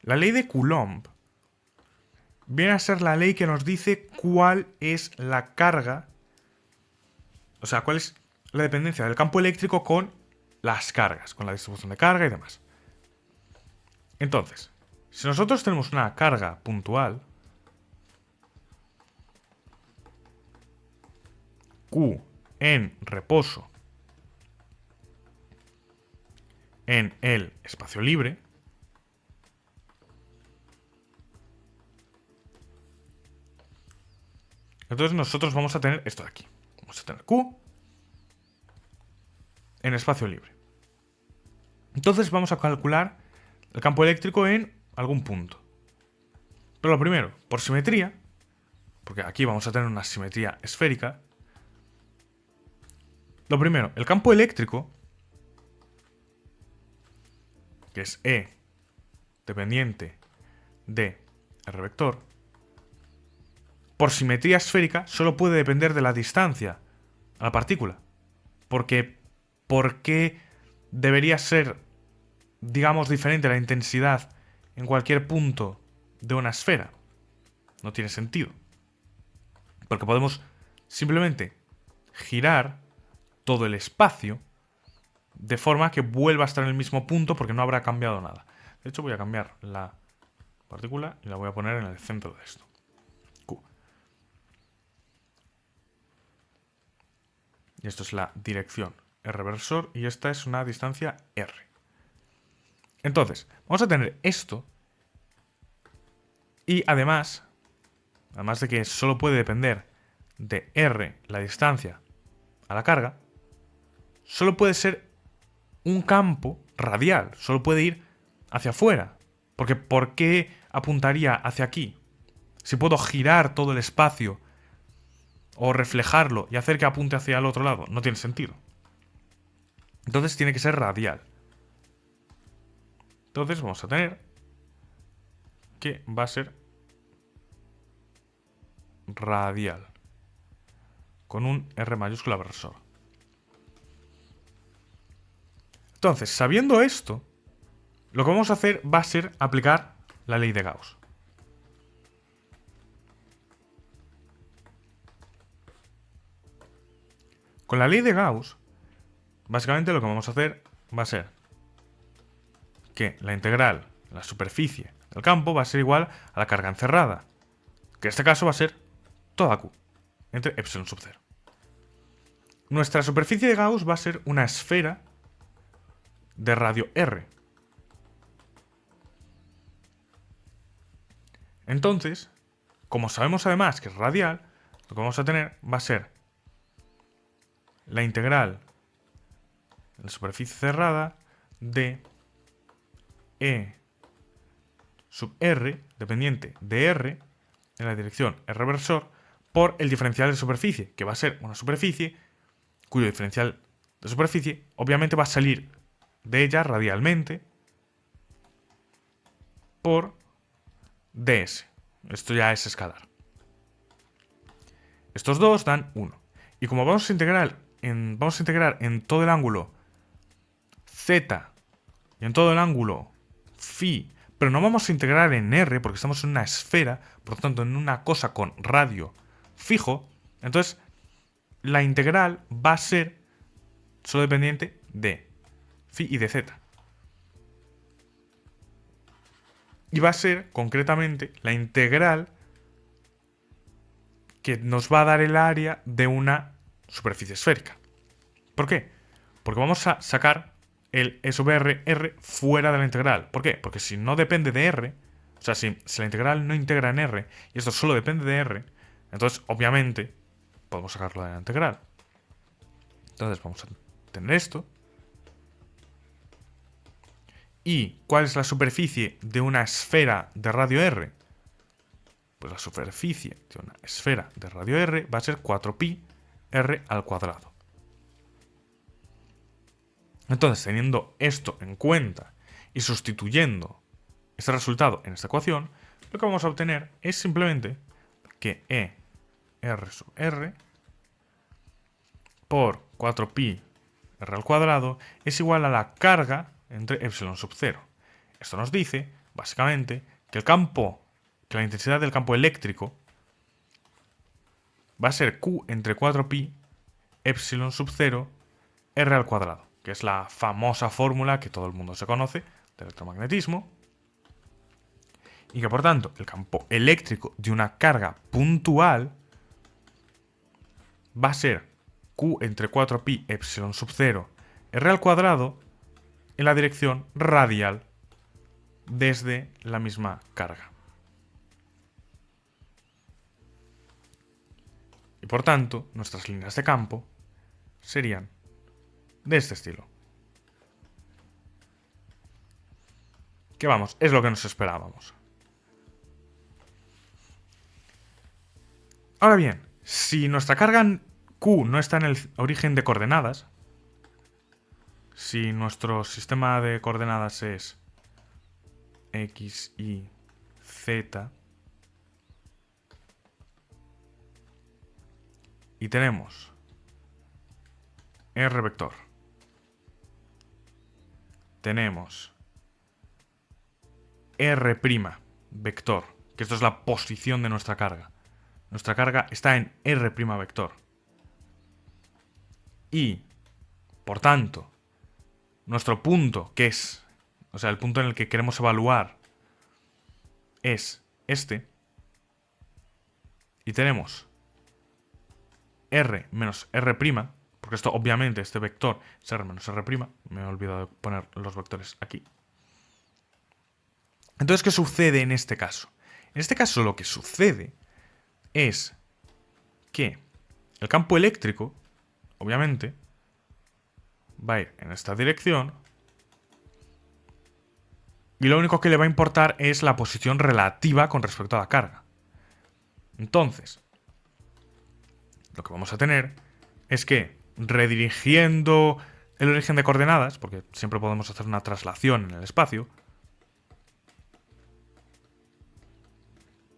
La ley de Coulomb viene a ser la ley que nos dice cuál es la carga, o sea, cuál es la dependencia del campo eléctrico con las cargas, con la distribución de carga y demás. Entonces, si nosotros tenemos una carga puntual, Q en reposo en el espacio libre, entonces nosotros vamos a tener esto de aquí. Vamos a tener Q en espacio libre. Entonces vamos a calcular el campo eléctrico en algún punto. Pero lo primero, por simetría, porque aquí vamos a tener una simetría esférica. Lo primero, el campo eléctrico, que es E dependiente de R vector, por simetría esférica solo puede depender de la distancia a la partícula. Porque, ¿por qué debería ser, digamos, diferente la intensidad en cualquier punto de una esfera? No tiene sentido. Porque podemos simplemente girar todo el espacio de forma que vuelva a estar en el mismo punto porque no habrá cambiado nada. De hecho, voy a cambiar la partícula y la voy a poner en el centro de esto. Q. Y esto es la dirección R versor y esta es una distancia R. Entonces, vamos a tener esto y además de que solo puede depender de R, la distancia a la carga, solo puede ser un campo radial, solo puede ir hacia afuera. Porque ¿por qué apuntaría hacia aquí? Si puedo girar todo el espacio o reflejarlo y hacer que apunte hacia el otro lado, no tiene sentido. Entonces tiene que ser radial. Entonces vamos a tener que va a ser radial con un R mayúscula versor. Entonces, sabiendo esto, lo que vamos a hacer va a ser aplicar la ley de Gauss. Con la ley de Gauss, básicamente lo que vamos a hacer va a ser que la integral, la superficie del campo, va a ser igual a la carga encerrada, que en este caso va a ser toda Q, entre epsilon sub 0. Nuestra superficie de Gauss va a ser una esfera de radio R. Entonces, como sabemos además que es radial, lo que vamos a tener va a ser la integral de la superficie cerrada de E sub R, dependiente de R, en la dirección R versor, por el diferencial de superficie, que va a ser una superficie cuyo diferencial de superficie obviamente va a salir de ella radialmente por ds. Esto ya es escalar. Estos dos dan 1. Y como vamos a integrar en todo el ángulo z y en todo el ángulo phi, pero no vamos a integrar en r porque estamos en una esfera, por lo tanto en una cosa con radio fijo, entonces la integral va a ser solo dependiente de phi y de z. Y va a ser, concretamente, la integral que nos va a dar el área de una superficie esférica. ¿Por qué? Porque vamos a sacar el E sub R fuera de la integral. ¿Por qué? Porque si no depende de R, o sea, si la integral no integra en R y esto solo depende de R, entonces, obviamente, podemos sacarlo de la integral. Entonces, vamos a tener esto. ¿Y cuál es la superficie de una esfera de radio R? Pues la superficie de una esfera de radio R va a ser 4pi r al cuadrado. Entonces, teniendo esto en cuenta y sustituyendo este resultado en esta ecuación, lo que vamos a obtener es simplemente que E r sub r por 4pi r al cuadrado es igual a la carga entre epsilon sub 0. Esto nos dice, básicamente, que la intensidad del campo eléctrico va a ser Q entre 4pi epsilon sub 0 R al cuadrado, que es la famosa fórmula que todo el mundo se conoce de electromagnetismo, y que por tanto el campo eléctrico de una carga puntual va a ser Q entre 4pi epsilon sub 0 R al cuadrado en la dirección radial desde la misma carga. Y por tanto, nuestras líneas de campo serían de este estilo. Que vamos, es lo que nos esperábamos. Ahora bien, si nuestra carga Q no está en el origen de coordenadas, si nuestro sistema de coordenadas es X, Y, Z, y tenemos R vector, tenemos R' vector, que esto es la posición de nuestra carga. Nuestra carga está en R' vector. Y, por tanto, nuestro punto, que es, o sea, el punto en el que queremos evaluar, es este. Y tenemos R menos R', porque esto obviamente, este vector es R menos R'. Me he olvidado de poner los vectores aquí. Entonces, ¿qué sucede en este caso? En este caso lo que sucede es que el campo eléctrico, obviamente, va a ir en esta dirección y lo único que le va a importar es la posición relativa con respecto a la carga. Entonces, lo que vamos a tener es que redirigiendo el origen de coordenadas, porque siempre podemos hacer una traslación en el espacio,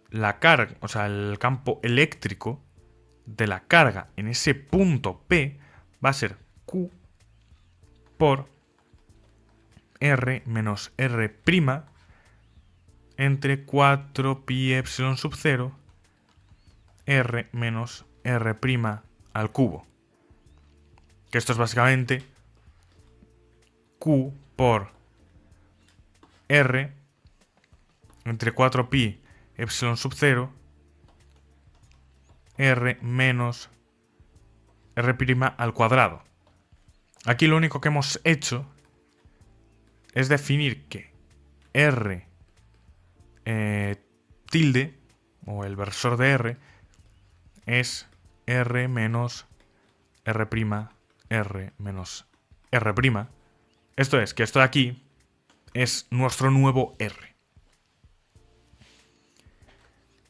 la carga, o sea, el campo eléctrico de la carga en ese punto P va a ser Q por R menos R' entre 4pi epsilon sub 0 R menos R' al cubo. Que esto es básicamente Q por R entre 4pi epsilon sub 0 R menos R' al cuadrado. Aquí lo único que hemos hecho es definir que R tilde, o el versor de R, es R menos R', R menos R'. Esto es, que esto de aquí es nuestro nuevo R.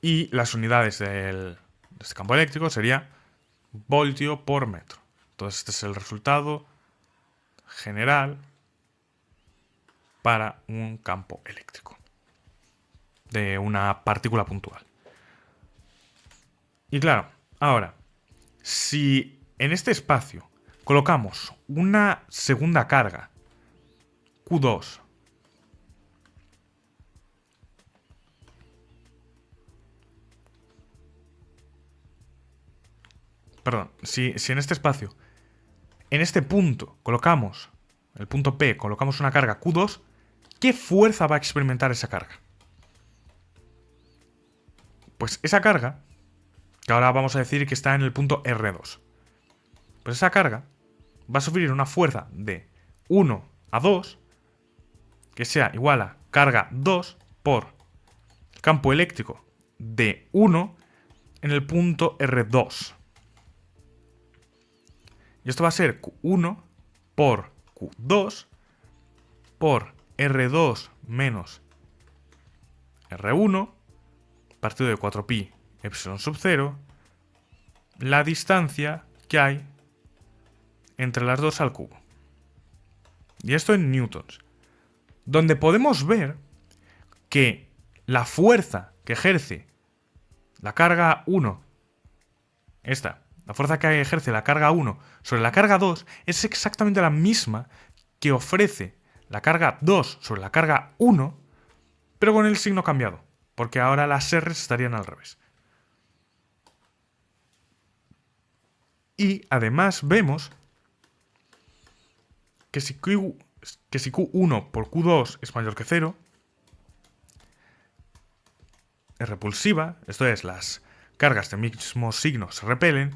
Y las unidades de este campo eléctrico sería voltio por metro. Entonces este es el resultado general para un campo eléctrico de una partícula puntual. Y claro, ahora, si en este espacio colocamos una segunda carga, Q2, perdón, si en este espacio, en este punto colocamos, el punto P, colocamos una carga Q2, ¿qué fuerza va a experimentar esa carga? Pues esa carga, que ahora vamos a decir que está en el punto R2, pues esa carga va a sufrir una fuerza de 1 a 2, que sea igual a carga 2 por el campo eléctrico de 1 en el punto R2. Y esto va a ser Q1 por Q2 por R2 menos R1 partido de 4pi epsilon sub 0, la distancia que hay entre las dos al cubo. Y esto en newtons. Donde podemos ver que la fuerza que ejerce la carga 1, la fuerza que ejerce la carga 1 sobre la carga 2 es exactamente la misma que ofrece la carga 2 sobre la carga 1 pero con el signo cambiado, porque ahora las R's estarían al revés. Y además vemos que si Q1 por Q2 es mayor que 0, es repulsiva, esto es, las cargas del mismo signo se repelen,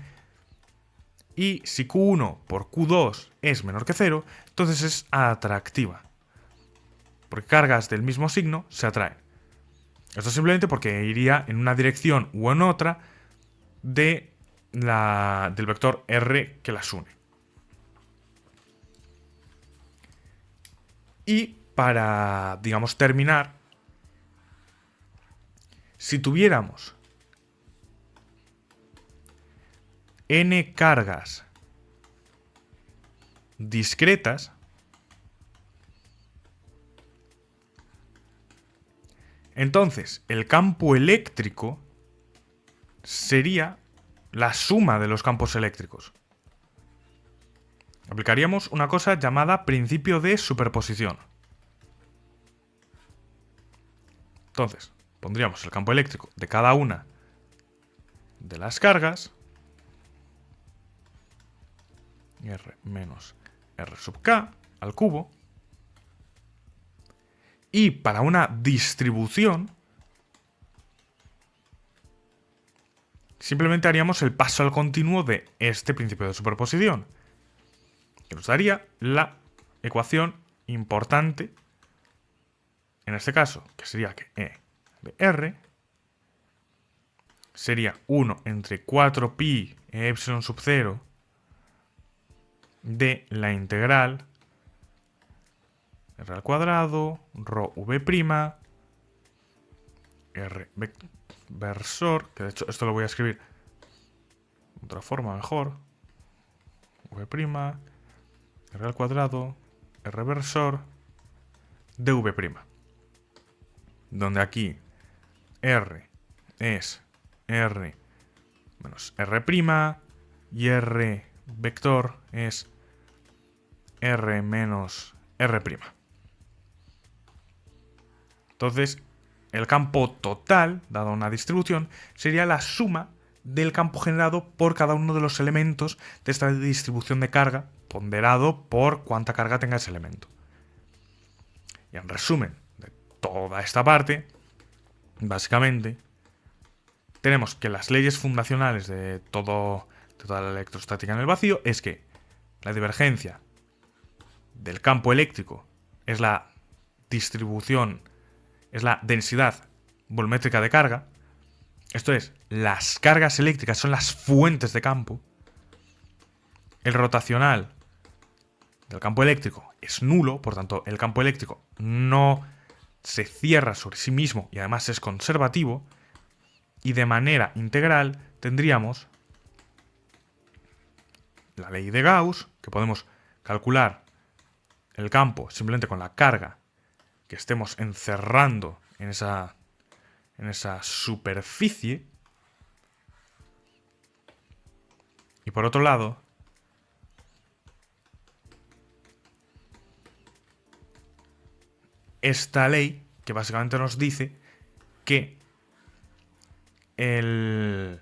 y si Q1 por Q2 es menor que 0, entonces es atractiva, porque cargas del mismo signo se atraen. Esto simplemente porque iría en una dirección u en otra del vector R que las une. Y para, digamos, terminar, si tuviéramos n cargas discretas, entonces el campo eléctrico sería la suma de los campos eléctricos. Aplicaríamos una cosa llamada principio de superposición. Entonces, pondríamos el campo eléctrico de cada una de las cargas, R menos R sub K al cubo, y para una distribución simplemente haríamos el paso al continuo de este principio de superposición, que nos daría la ecuación importante, en este caso, que sería que E de R sería 1 entre 4pi e epsilon sub 0 de la integral r al cuadrado, rho v', r versor, que de hecho esto lo voy a escribir de otra forma mejor, v', r al cuadrado, r versor, dv', donde aquí r es r menos r' y r vector es r menos r'. Entonces, el campo total, dado una distribución, sería la suma del campo generado por cada uno de los elementos de esta distribución de carga, ponderado por cuánta carga tenga ese elemento. Y en resumen de toda esta parte, básicamente, tenemos que las leyes fundacionales de toda la electrostática en el vacío es que la divergencia del campo eléctrico es la distribución, es la densidad volumétrica de carga. Esto es, las cargas eléctricas son las fuentes de campo. El rotacional del campo eléctrico es nulo, por tanto, el campo eléctrico no se cierra sobre sí mismo y además es conservativo. Y de manera integral tendríamos la ley de Gauss, que podemos calcular el campo simplemente con la carga que estemos encerrando en esa superficie. Y por otro lado, esta ley que básicamente nos dice que el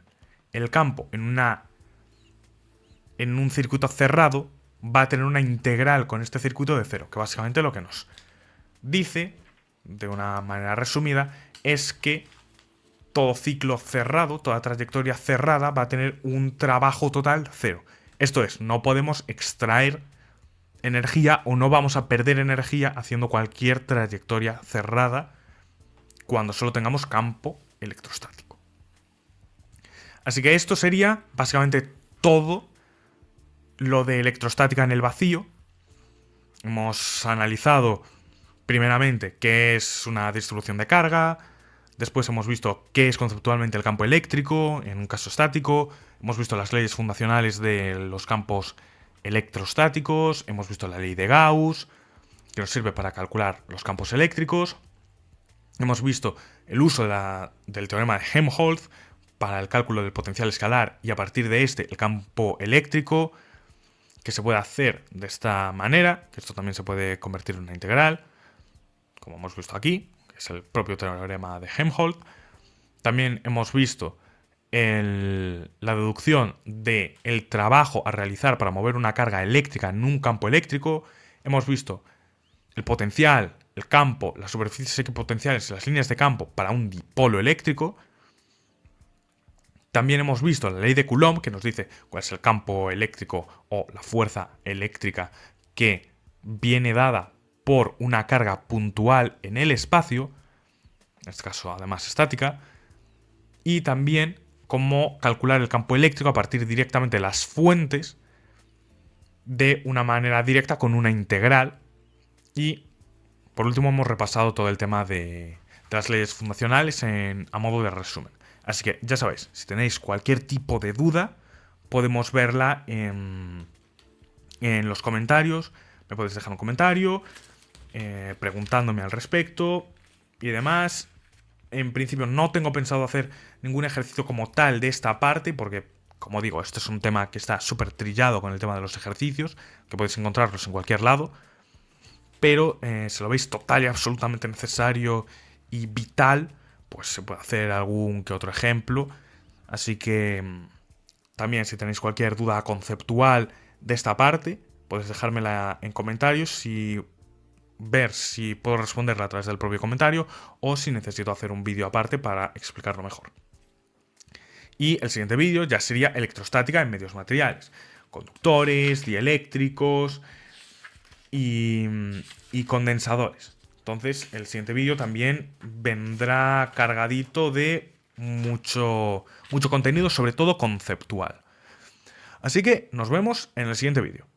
campo en un circuito cerrado va a tener una integral con este circuito de cero, que básicamente lo que nos dice, de una manera resumida, es que todo ciclo cerrado, toda trayectoria cerrada va a tener un trabajo total cero. Esto es, no podemos extraer energía o no vamos a perder energía haciendo cualquier trayectoria cerrada cuando solo tengamos campo electrostático. Así que esto sería básicamente todo lo de electrostática en el vacío. Hemos analizado primeramente qué es una distribución de carga, después hemos visto qué es conceptualmente el campo eléctrico en un caso estático, hemos visto las leyes fundacionales de los campos electrostáticos, hemos visto la ley de Gauss, que nos sirve para calcular los campos eléctricos, hemos visto el uso del teorema de Helmholtz para el cálculo del potencial escalar y a partir de este el campo eléctrico, que se puede hacer de esta manera, que esto también se puede convertir en una integral, como hemos visto aquí, que es el propio teorema de Helmholtz. También hemos visto la deducción del trabajo a realizar para mover una carga eléctrica en un campo eléctrico. Hemos visto el potencial, el campo, las superficies equipotenciales y las líneas de campo para un dipolo eléctrico. También hemos visto la ley de Coulomb, que nos dice cuál es el campo eléctrico o la fuerza eléctrica que viene dada por una carga puntual en el espacio, en este caso además estática, y también cómo calcular el campo eléctrico a partir directamente de las fuentes de una manera directa con una integral. Y por último hemos repasado todo el tema de las leyes fundacionales a modo de resumen. Así que ya sabéis, si tenéis cualquier tipo de duda, podemos verla en los comentarios. Me podéis dejar un comentario preguntándome al respecto y demás. En principio no tengo pensado hacer ningún ejercicio como tal de esta parte porque, como digo, este es un tema que está súper trillado con el tema de los ejercicios, que podéis encontrarlos en cualquier lado. Pero si lo veis total y absolutamente necesario y vital, pues se puede hacer algún que otro ejemplo. Así que también si tenéis cualquier duda conceptual de esta parte, podéis dejármela en comentarios y ver si puedo responderla a través del propio comentario o si necesito hacer un vídeo aparte para explicarlo mejor. Y el siguiente vídeo ya sería electrostática en medios materiales, conductores, dieléctricos y condensadores. Entonces el siguiente vídeo también vendrá cargadito de mucho contenido, sobre todo conceptual. Así que nos vemos en el siguiente vídeo.